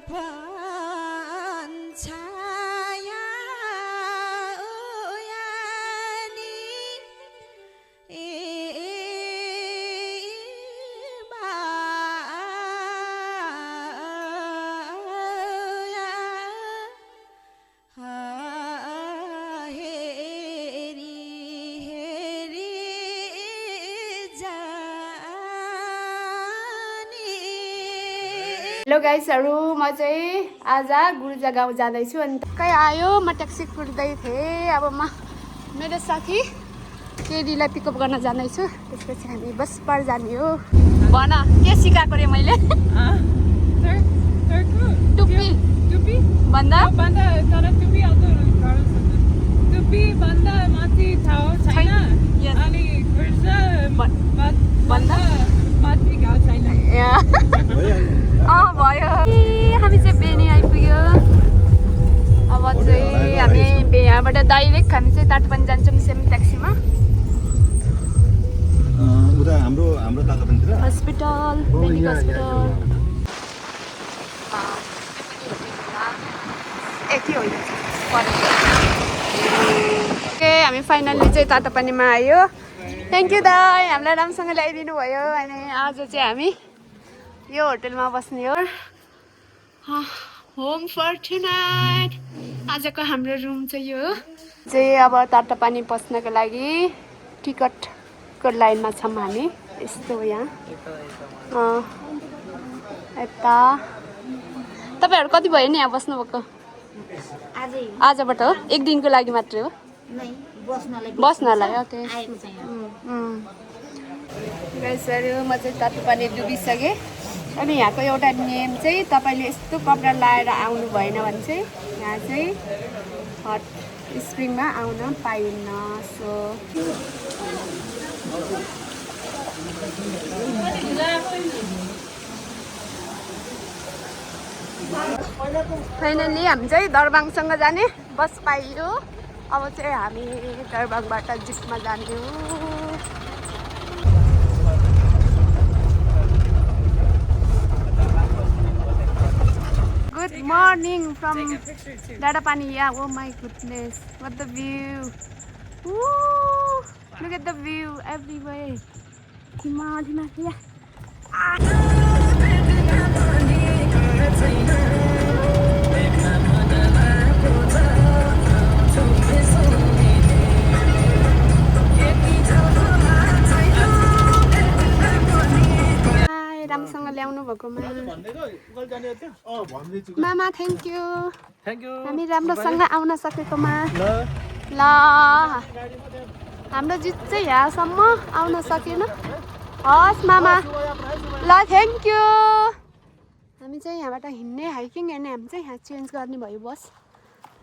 छाया उयानी हेलो गाइसहरु म चाहिँ आज गुरुजा गाउँ जाँदैछु अनि टक्कै आयो म ट्याक्सी कुर्दै थिएँ। अब म मेरो साथी केडीलाई पिकअप गर्न जाँदैछु। त्यसपछि हामी बस पर जाने हो। भन के सिकाएको रे मैले टुप्पी टुप्पी भन्दा भन्दा तर टुप्पी आउँदो टुप्पी भन्दा माथि ठाउँ छैन अनि भन्दा माथि गाउँ छैन। भयो हामी चाहिँ बेनी आइपुग्यो। अब चाहिँ हामी यहाँबाट डाइरेक्ट हामी चाहिँ ताटोपानी जान्छौँ सेम ट्याक्सीमा। उता हाम्रो तातोपानीतिर हस्पिटल बेनी हस्पिटल हामी फाइनल्ली चाहिँ तातोपानीमा आयो। थ्याङ्क यू दाइ हामीलाई राम्रोसँग ल्याइदिनु भयो। अनि आज चाहिँ हामी यो होटलमा बस्ने हो। होम फर टुनाइट आजको हाम्रो रुम चाहिँ यो हो। चाहिँ अब तातोपानी पस्नको लागि टिकटको लाइनमा छौँ हामी। यस्तो हो यहाँ यता। तपाईँहरू कति भयो नि यहाँ बस्नुभएको? आजबाट हो? एक दिनको लागि मात्रै हो? बस्नलाई ओके। गाइसहरु म चाहिँ तातोपानी डुबिसकेँ। अनि यहाँको एउटा नियम चाहिँ तपाईँले यस्तो कपडा लाएर आउनु भएन भने चाहिँ यहाँ चाहिँ हट स्प्रिङमा आउन पाइन्न। सो फाइनल्ली हामी चाहिँ दरबाङसँग जाने बस पाइयो। अब चाहिँ हामी दरबाङबाट जिपमा जाने हो। Good morning from Dadapani. Yeah, oh my goodness, what the view! Woo! Look at the view everywhere. Yeah. राम्रोसँग ल्याउनु भएकोमा मामा थ्याङ्क यू। हामी राम्रोसँग आउन सकेकोमा ल हाम्रो जित चाहिँ यहाँसम्म आउन सकेन। हस् मामा ल थ्याङ्क यू। हामी चाहिँ यहाँबाट हिँड्ने हाइकिङ हेर्ने हामी चाहिँ यहाँ चेन्ज गर्ने भयो बस।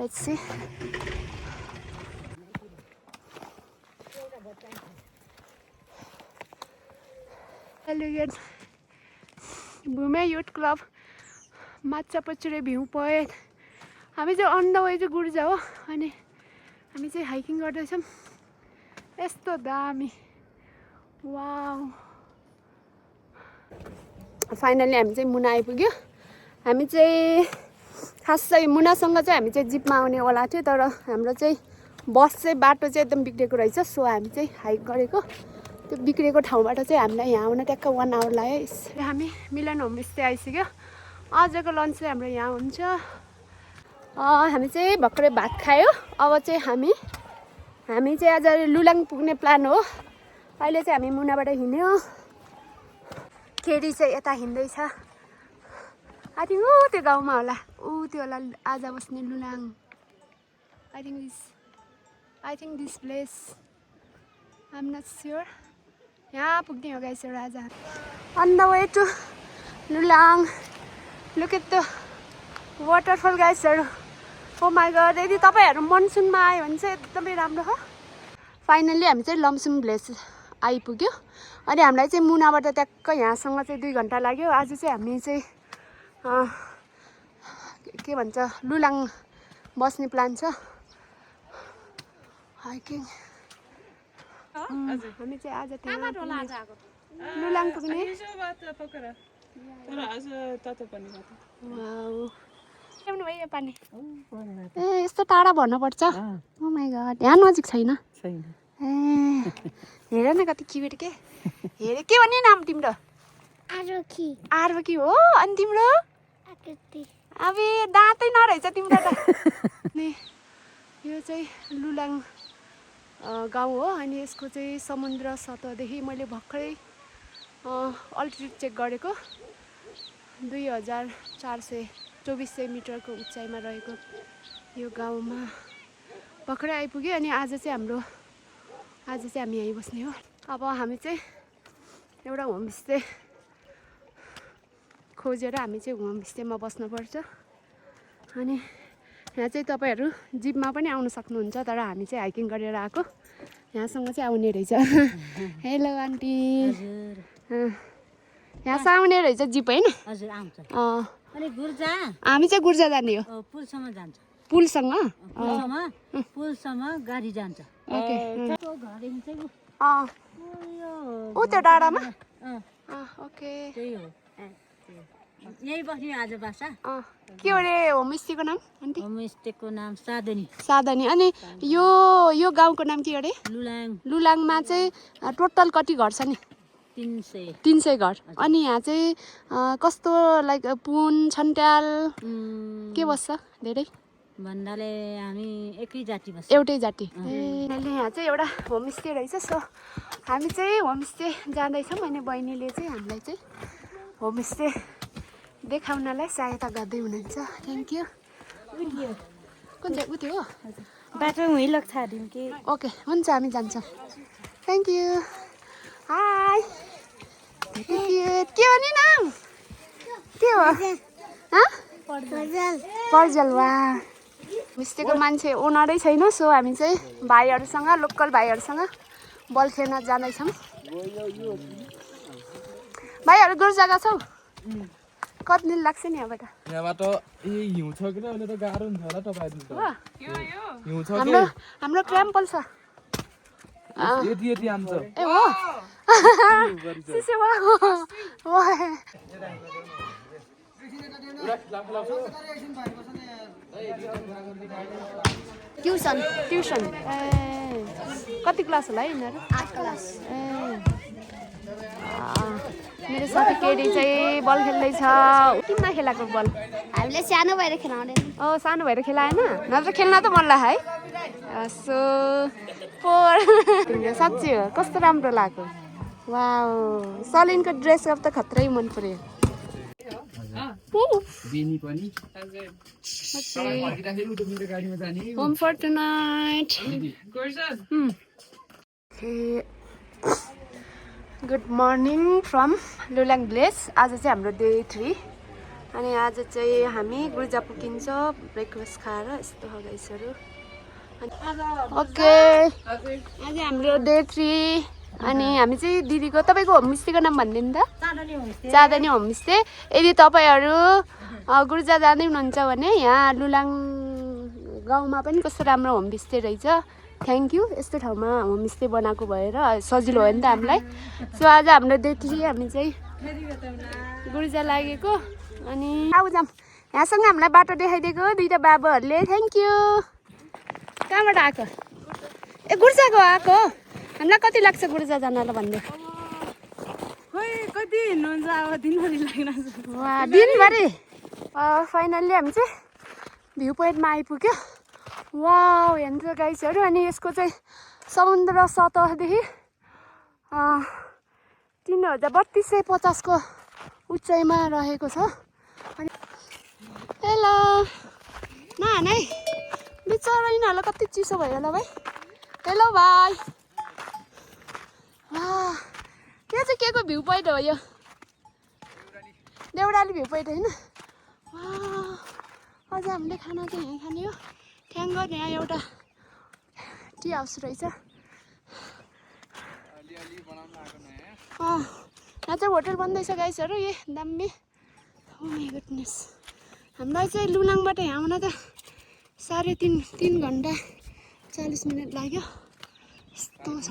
Let's see. Hello Bhume youth club Machhapuchhre view point. हामी चाहिँ अन द वे चाहिँ गुर्जा हो। अनि हामी चाहिँ हाइकिङ गर्दैछौँ। यस्तो दामी वाउ। फाइनल्ली हामी चाहिँ मुना आइपुग्यो। हामी चाहिँ खासै मुनासँग चाहिँ हामी चाहिँ जिपमा आउनेवाला थियो। तर हाम्रो चाहिँ बस चाहिँ बाटो चाहिँ एकदम बिग्रेको रहेछ। सो हामी चाहिँ हाइक गरेको। त्यो बिग्रेको ठाउँबाट चाहिँ हामीलाई यहाँ आउन ट्याक्क 1 आवर लाग्यो। हामी मिलन होमस्टे आइसक्यो। आजको लन्च चाहिँ हाम्रो यहाँ हुन्छ। हामी चाहिँ भर्खरै भात खायो। अब चाहिँ हामी चाहिँ आज लुलाङ पुग्ने प्लान हो। अहिले चाहिँ हामी मुनाबाट हिँड्यो। केडी चाहिँ यता हिँड्दैछ। आई थिङ्क ऊ त्यो गाउँमा होला। ऊ त्यो होला आज बस्ने Lulang. I think this place I am not sure. यहाँ पुग्ने हो गाइसहरु आज। On the way to Lulang. Look at the waterfall गाइसहरु। ओ माई गड यदि तपाईँहरू मनसुनमा आयो भने चाहिँ एकदमै राम्रो हो। फाइनल्ली हामी चाहिँ लमसुङ भिलेज आइपुग्यो। अनि हामीलाई चाहिँ मुनाबाट ट्याक्क यहाँसँग चाहिँ 2 घन्टा लाग्यो। आज चाहिँ हामी चाहिँ के भन्छ लुलाङ बस्ने प्लान छ। हाइकिङ हामी चाहिँ आज लुलाङ पुग्ने। तर आज तातो पानी खाएको वाउ ल्याउनु भयो यो पानी ए यस्तो टाढा भन्नुपर्छ ओ माई गड यहाँ नजिक छैन छैन ए हेर न कति क्युट के हेरे के भन्ने नाम तिम्रो आरोकी हो अनि तिम्रो अबे दाँतै नरहेछ तिम्रो त नि यो चाहिँ लुलाङ गाउँ हो अनि यसको चाहिँ समुद्र सतहदेखि मैले भर्खरै अल्टिट्युड चेक गरेको 2400 मिटरको उचाइमा रहेको यो गाउँमा भर्खरै आइपुग्यो अनि आज चाहिँ हामी यहीँ बस्ने हो अब हामी चाहिँ एउटा होमस्टे खोजेर हामी चाहिँ होमस्टेमा बस्नुपर्छ अनि यहाँ चाहिँ तपाईँहरू जिपमा पनि आउन सक्नुहुन्छ तर हामी चाहिँ हाइकिङ गरेर आएको यहाँसँग चाहिँ आउने रहेछ हेलो आन्टी यहाँ आउने रहेछ जिप होइन हजुर आउँछ अनि गुर्जा हामी चाहिँ गुर्जा जाने हो पुलसम्म जान्छ पुलसँग पुलसम्म गाडी जान्छ ओके घरदेखि चाहिँ ऊ त्यो डाँडामा ओके त्यही हो यही बस्ने आज बासा के अरे होमस्टेको नाम आन्टी होमस्टेको नाम साधनी साधनी अनि यो गाउँको नाम के अरे लुलाङमा चाहिँ टोटल कति घर छ नि 300 घर अनि यहाँ चाहिँ कस्तो लाइक पुन छन्ट्याल के बस्छ धेरै भन्नाले हामी एकै जाति बस्छ एउटै जाति यहाँ चाहिँ एउटा होमस्टे रहेछ सो हामी चाहिँ होमस्टे जाँदैछौँ अनि बहिनीले चाहिँ हामीलाई चाहिँ होमस्टे देखाउनलाई सहायता गर्दै हुनुहुन्छ थ्याङ्क यू कुन चाहिँ उ त्यो हो बाटो उहीँ लग्छ कि ओके हुन्छ हामी जान्छौँ थ्याङ्क यू हाई के हो नि नाम के हो पर्जल वा होमस्टेको मान्छे ओनरै छैन सो हामी चाहिँ भाइहरूसँग लोकल भाइहरूसँग बल खेल्न जाँदैछौँ भाइहरू गुर्जा गएको छौ कति दिन लाग्छ नि यहाँबाट हिउँ छ कि अहिले त गाह्रो हुन्छ होला तपाईँहरू हिउँ छ हाम्रो क्याम्पल छ यति यति आउँछ ए हो सिसे वा ट्युसन ए कति क्लास होला है यिनीहरू 8 क्लास ए मेरो साथी केडी चाहिँ बल खेल्दैछ किन खेलाएको बल हामीले सानो भएर खेलाउँदैन सानो भएर खेलाएन नत्र खेल्न त मन लाग्यो है सो तिम्रो साँच्ची हो कस्तो राम्रो लाग्यो वाउ सलिनको ड्रेस अप त खत्रै मन पर्यो home for tonight good morning from Lulang village आज चाहिँ हाम्रो डे 3 अनि आज चाहिँ हामी गुर्जा पुगिन्छ ब्रेकफास्ट खाएर यस्तो हो गाइसहरू ओके आज हाम्रो डे 3 अनि हामी चाहिँ दिदीको तपाईँको होमस्टेको नाम भनिदिनु त चाँदनी होमस्टे यदि तपाईँहरू गुर्जा जाँदै हुनुहुन्छ भने यहाँ लुलाङ गाउँमा पनि कस्तो राम्रो होमस्टे रहेछ थ्याङ्क यू यस्तो ठाउँमा होमस्टे बनाएको भएर सजिलो हो नि त हामीलाई सो आज हाम्रो डे 3 हामी चाहिँ गुर्जा लागेको अनि आऊ जाम यहाँसँग हामीलाई बाटो देखाइदिएको दुईवटा बाबाहरूले थ्याङ्क यू कहाँबाट आएको ए गुर्जाको आएको हामीलाई कति लाग्छ गुर्जा जानलाई भन्दै कति हिँड्नुहुन्छ अब दिनभरि लाग्न वा दिनभरि फाइनल्ली हामी चाहिँ भ्यू पोइन्टमा आइपुग्यो वाउ हेर्नु गाइसहरू अनि यसको चाहिँ समुद्र सतहदेखि 3250 को उचाइमा रहेको छ अनि हेलो नहान है बिचरा यिनीहरूलाई कति चिसो भयो होला भाइ हेलो भाइ त्यो चाहिँ के को भ्यू पोइन्ट हो यो देउराली भ्यू पोइन्ट होइन अझ हामीले खाना चाहिँ यहीँ खाने हो थ्याङ्क गड यहाँ एउटा टी हाउस रहेछ यहाँ चाहिँ होटल बन्दैछ गाइसहरू ए दामी ओ माई गुडनेस हामीलाई चाहिँ लुलाङबाट यहाँ आउन त 3.5 घन्टा 40 मिनट लाग्यो यस्तो छ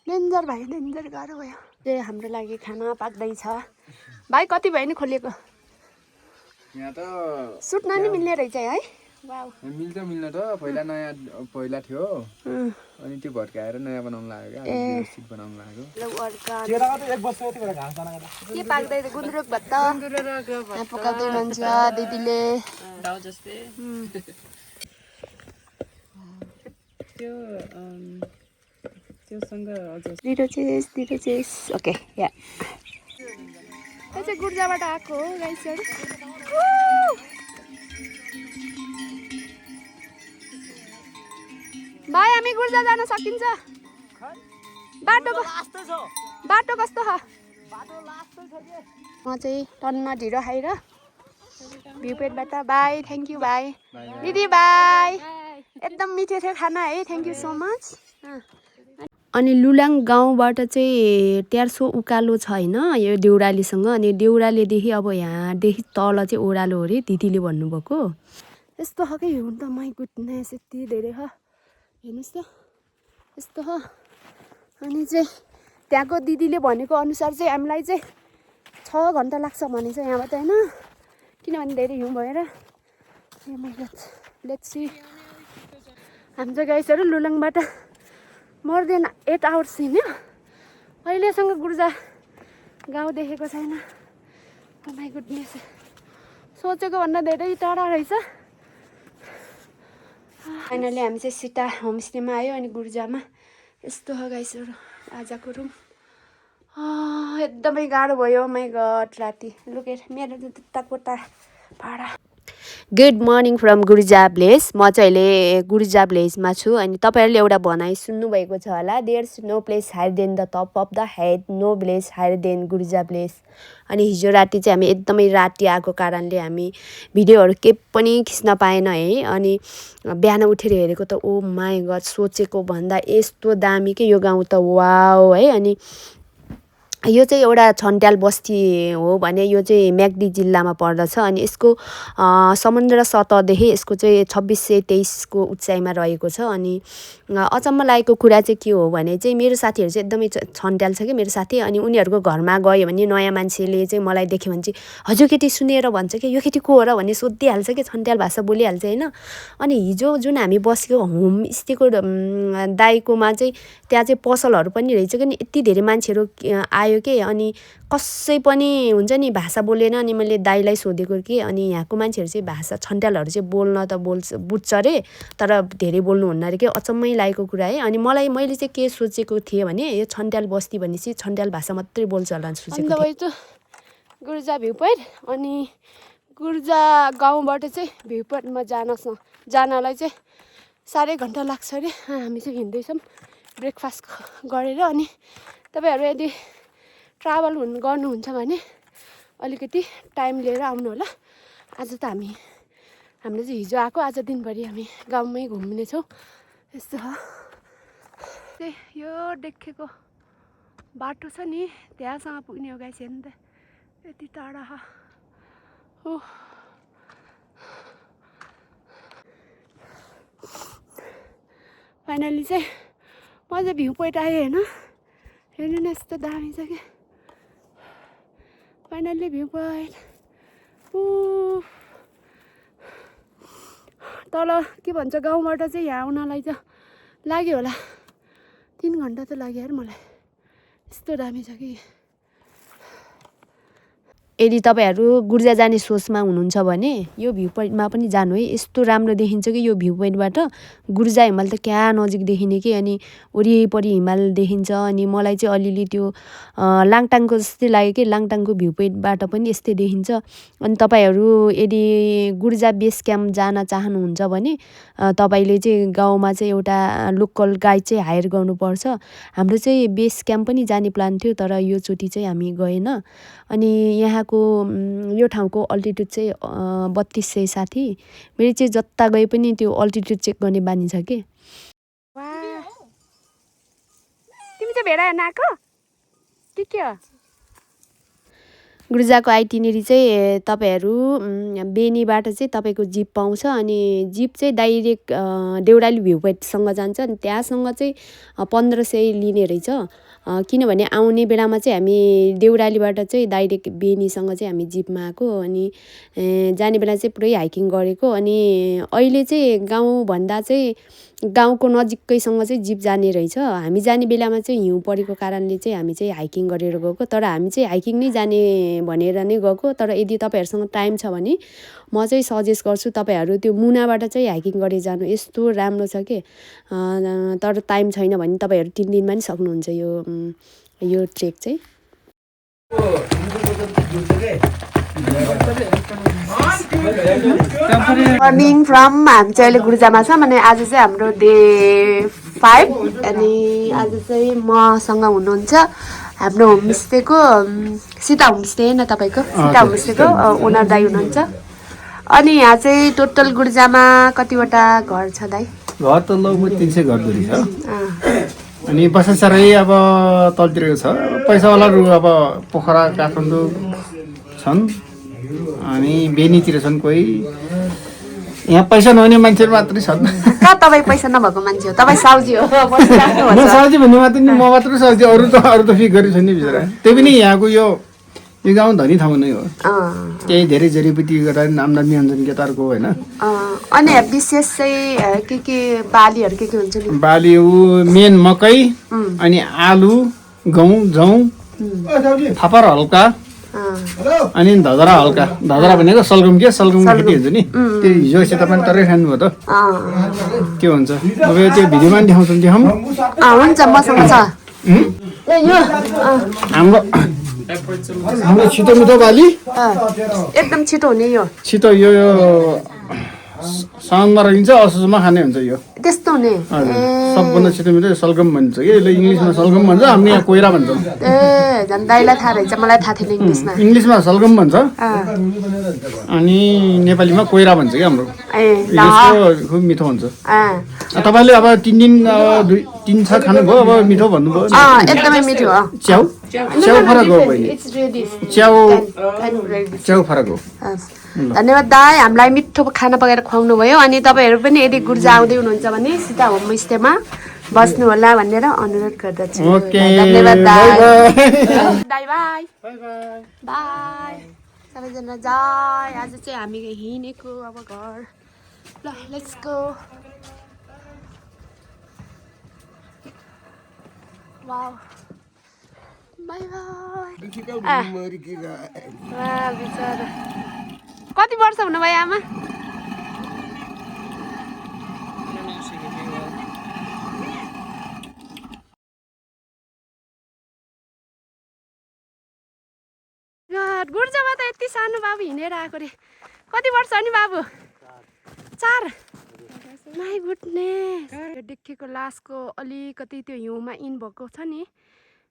डेन्जर भाइ डेन्जर गाह्रो भयो ए हाम्रो लागि खाना पाक्दैछ भाइ कति भयो नि खोलिएको यहाँ त सुत्न नि मिल्ने रहेछ है वाउ मिल्छ मिल्न त पहिला थियो अनि त्यो भट्काएर नयाँ बनाउन लाग्यो क्या व्यवस्थित बनाउन लाग्यो के पाक्दै गुन्द्रुक भात पकाउँदै मान्छ दिदीले दिदो चेस ओके या यो चाहिँ गुर्जाबाट आएको हो गाइसहरू भाइ हामी गुर्जा जान सकिन्छ बाटो कस्तो छ म चाहिँ टन्न ढिँडो खाएर भ्यू पोइन्टबाट बाई थ्याङ्क यू भाइ दिदी बाई एकदम मिठो थियो खाना है थ्याङ्क यू सो मच अनि लुलाङ गाउँबाट चाहिँ 1300 उकालो छ होइन यो देउरालीसँग अनि देउरालीदेखि अब यहाँदेखि तल चाहिँ ओह्रालो हो अरे दिदीले भन्नुभएको यस्तो खालको हिउँ त माइ गुडनेस यति धेरै छ हेर्नुहोस् त यस्तो छ अनि चाहिँ त्यहाँको दिदीले भनेको अनुसार चाहिँ हामीलाई चाहिँ 6 घन्टा लाग्छ भनेछ यहाँबाट होइन किनभने धेरै हिउँ भएर लेट्स सी हाम्रो गाइसहरू लुलाङबाट मोर देन 8 आवर्स हिँड्यो अहिलेसँग गुर्जा गाउँ देखेको छैन माइ गुडनेस सोचेको भन्दा धेरै टाढा रहेछ फाइनली हामी चाहिँ सिटा होमस्टेमा आयो अनि गुर्जामा यस्तो हो गाइसहरू आजको रुम एकदमै गाह्रो भयो माइ गड राति लुकेर मेरो जुत्ता भाडा गुड मर्निङ फ्रम गुर्जा भिलेज म चाहिँ अहिले गुर्जा भिलेजमा छु अनि तपाईँहरूले एउटा भनाइ सुन्नुभएको छ होला there's no place higher than the top of the head no village higher than Gurja village अनि हिजो राति चाहिँ हामी एकदमै राति आएको कारणले हामी भिडियोहरू केही पनि खिच्न पाएन है अनि बिहान उठेर हेरेको त ओ माई गड सोचेको भन्दा यस्तो दामी के यो गाउँ त वाउ है अनि यो चाहिँ एउटा छन्ट्याल बस्ती हो भने यो चाहिँ म्याग्दी जिल्लामा पर्दछ अनि यसको समुद्र सतहदेखि यसको चाहिँ 2623 को उचाइमा रहेको छ अनि अचम्म लागेको कुरा चाहिँ के हो भने चाहिँ मेरो साथीहरू चाहिँ एकदमै छन्ट्याल छ कि मेरो साथी अनि उनीहरूको घरमा गयो भने नयाँ मान्छेले चाहिँ मलाई देख्यो भने चाहिँ हजुर केटी सुनेर भन्छ कि यो केटी को हो र भन्ने सोधिहाल्छ कि छन्ट्याल भाषा बोलिहाल्छ होइन अनि हिजो जुन हामी बसेको होमस्टेको दाइकोमा चाहिँ त्यहाँ चाहिँ पसलहरू पनि रहेछ कि यति धेरै मान्छेहरू आयो के अनि कसै पनि हुन्छ नि भाषा बोलेन अनि मैले दाइलाई सोधेको कि अनि यहाँको मान्छेहरू चाहिँ भाषा छन्ट्यालहरू चाहिँ बोल्न त बुझ्छ अरे तर धेरै बोल्नु हुन्न अरे के अचम्मै लागेको कुरा है अनि मैले चाहिँ के सोचेको थिएँ भने यो छन्ट्याल बस्ती भनेपछि छन्ट्याल भाषा मात्रै बोल्छ होला सोचेको थिएँ गुर्जा भ्यू पोइन्ट अनि गुर्जा गाउँबाट चाहिँ भ्यू पोइन्टमा जानलाई चाहिँ 4.5 घन्टा लाग्छ अरे हामी चाहिँ हिँड्दैछौँ ब्रेकफास्ट गरेर अनि तपाईँहरू यदि ट्राभल गर्नुहुन्छ भने अलिकति टाइम लिएर आउनु होला आज त हामीले चाहिँ हिजो आएको आज दिनभरि हामी गाउँमै घुम्नेछौँ यस्तो हो यो देखेको बाटो छ नि त्यहाँसँग पुग्ने हो गाइस हेर्नु त यति टाढा हो फाइनली चाहिँ म चाहिँ भ्यू पोइन्ट आएँ होइन हेर्नु न यस्तो दामी छ क्या फाइनल्ली भ्यू पोइन्ट तल के भन्छ गाउँबाट चाहिँ यहाँ आउनलाई त लाग्यो होला 3 घन्टा त लाग्यो यार मलाई यस्तो दामी छ कि यदि तपाईँहरू गुर्जा जाने सोचमा हुनुहुन्छ भने यो भ्यू पोइन्टमा पनि जानु है यस्तो राम्रो देखिन्छ कि यो भ्यू पोइन्टबाट गुर्जा हिमाल त क्या नजिक देखिने कि अनि वरिपरि हिमाल देखिन्छ अनि मलाई चाहिँ अलिअलि त्यो लाङटाङको जस्तै लाग्यो कि लाङटाङको भ्यू पोइन्टबाट पनि यस्तै देखिन्छ अनि तपाईँहरू यदि गुर्जा बेस क्याम्प जान चाहनुहुन्छ भने तपाईँले चाहिँ गाउँमा चाहिँ एउटा लोकल गाइड चाहिँ हायर गर्नुपर्छ हाम्रो चाहिँ बेस क्याम्प पनि जाने प्लान थियो तर यो चोटि चाहिँ हामी गएन अनि यहाँको यो ठाउँको अल्टिट्युड चाहिँ 3260 मेरो चाहिँ जता गए पनि त्यो अल्टिट्युड चेक गर्ने बानी छ कि तिमी चाहिँ भेडा हेर्न आएको के हो गुर्जाको आइटिनेरी चाहिँ तपाईँहरू बेनीबाट चाहिँ तपाईँको जिप पाउँछ अनि जिप चाहिँ डाइरेक्ट देउराली भ्यू पोइन्टसँग जान्छ अनि त्यहाँसँग चाहिँ 1500 लिने रहेछ किनभने आउने बेलामा चाहिँ हामी देउरालीबाट चाहिँ डाइरेक्ट बेनीसँग चाहिँ हामी जिपमा आएको अनि जाने बेला चाहिँ पुरै हाइकिङ गरेको अनि अहिले चाहिँ गाउँभन्दा चाहिँ गाउँको नजिकैसँग चाहिँ जिप जाने रहेछ हामी जाने बेलामा चाहिँ हिउँ परेको कारणले चाहिँ हामी चाहिँ हाइकिङ गरेर गएको तर हामी चाहिँ हाइकिङ नै जाने भनेर नै गएको तर यदि तपाईँहरूसँग टाइम छ भने म चाहिँ सजेस्ट गर्छु तपाईँहरू त्यो मुनाबाट चाहिँ हाइकिङ गरेर जानु यस्तो राम्रो छ कि तर टाइम छैन भने तपाईँहरू 3 दिनमा नि सक्नुहुन्छ यो ट्रेक चाहिँ मर्निङ फ्रम हामी चाहिँ अहिले गुर्जामा छ अनि आज चाहिँ हाम्रो डे 5 अनि आज चाहिँ मसँग हुनुहुन्छ हाम्रो होमस्टेको सीता होमस्टे होइन तपाईँको सीता होमस्टेको ओनर दाइ हुनुहुन्छ अनि यहाँ चाहिँ टोटल गुर्जामा कतिवटा घर छ दाइ घर त लगभग 300 घर दूरी छ अनि बसाइसराई अब तलतिरको छ पैसावालाहरू अब पोखरा काठमाडौँ छन् अनि बेनीतिर छन् कोही यहाँ पैसा नहुने मान्छेहरू मात्रै छन् कहाँ तपाईँ पैसा नभएको मान्छे हो तपाईँ साउजी हो म साउजी भन्ने मात्रै नि म मात्रै साउजी अरू त फिक गरेको छैन नि बिचरा त्यही पनि यहाँको यो गाउँ धनी ठाउँ नै हो त्यही धेरै जडीबुटी गरेर आम्दानी हुन्छन् केटाहरूको होइन अनि विशेष चाहिँ के बालीहरू के हुन्छ नि बाली मेन मकै अनि आलु गहुँ जौँ फापर हल्का अनि धदरा हल्का धदरा भनेको सलगम खेती हुन्छ नि त्यो हिजो अस्ति तपाईँ तरै खानुभयो त के हुन्छ अब त्यो भिडियोमा पनि देखाउँछ नि हुन्छ मसँग छ हाम्रो छिटो मिठो बाली एकदम छिटो हुने यो छिटो यो साउनमा राखिन्छ असोजमा खाने हुन्छ यो त्यस्तो हुने सबभन्दा छिटो मिठो सलगम भन्छ कि यसले इङ्ग्लिसमा सलगम भन्छ हामी यहाँ कोइरा भन्छौँ ए झन् दाइलाई थाहा रहेछ मलाई थाहा थिएन इङ्ग्लिसमा सलगम भन्छ अनि नेपालीमा कोइरा भन्छ कि हाम्रो यसको खुब मिठो हुन्छ तपाईँले अब 3 दिन 3-6 खानुभयो अब मिठो भन्नुभयो एकदमै मिठो हो च्याउ फरक हो बहिनी च्याउ फरक हो धन्यवाद दाइ हामीलाई मिठो खाना पकाएर खुवाउनु भयो अनि तपाईँहरू पनि यदि गुर्जा आउँदै हुनुहुन्छ भने सीता होमस्टेमा बस्नु होला भनेर अनुरोध गर्दछु धन्यवाद दाइ बाई बाई सबैजना जाय आज चाहिँ हामी हिँडेको अब घर ल let's go wow by by बिचरा कति वर्ष हुनुभयो आमा गुर्जामा त यति सानो बाबु हिँडेर आएको रे कति वर्ष हो नि बाबु 4 माई गुडनेस देखेको लासको अलिकति त्यो हिउँमा इन भएको छ नि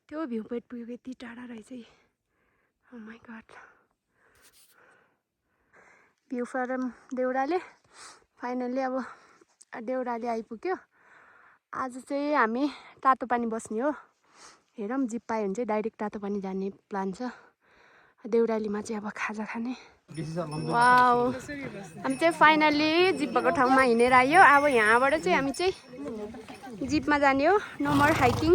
त्यो भ्यू पोइन्ट पुगेको यति टाढा रहेछ oh my god view from Deurali finally अब देउराली आइपुग्यो आज चाहिँ हामी तातो पानी बस्ने हो हेरौँ जिप पायो भने चाहिँ डाइरेक्ट तातो पानी जाने प्लान छ देउरालीमा चाहिँ अब खाजा खाने वाउ हामी चाहिँ फाइनल्ली जिप भएको ठाउँमा हिँडेर आयो अब यहाँबाट चाहिँ हामी चाहिँ जिपमा जाने हो no more hiking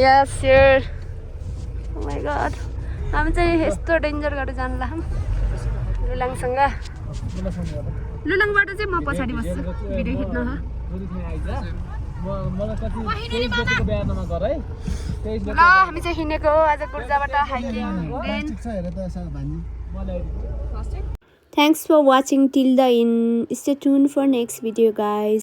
yes sure oh my god हामी चाहिँ यस्तो डेन्जर गरेर जानु लाग्छौँ लुलाङसँग लुलाङबाट चाहिँ म पछाडि बस्छु भिडियो खिच्न ल हामी चाहिँ हिँडेको आज गुर्जाबाट hiking Thanks for watching till the end. Stay tuned for next video guys.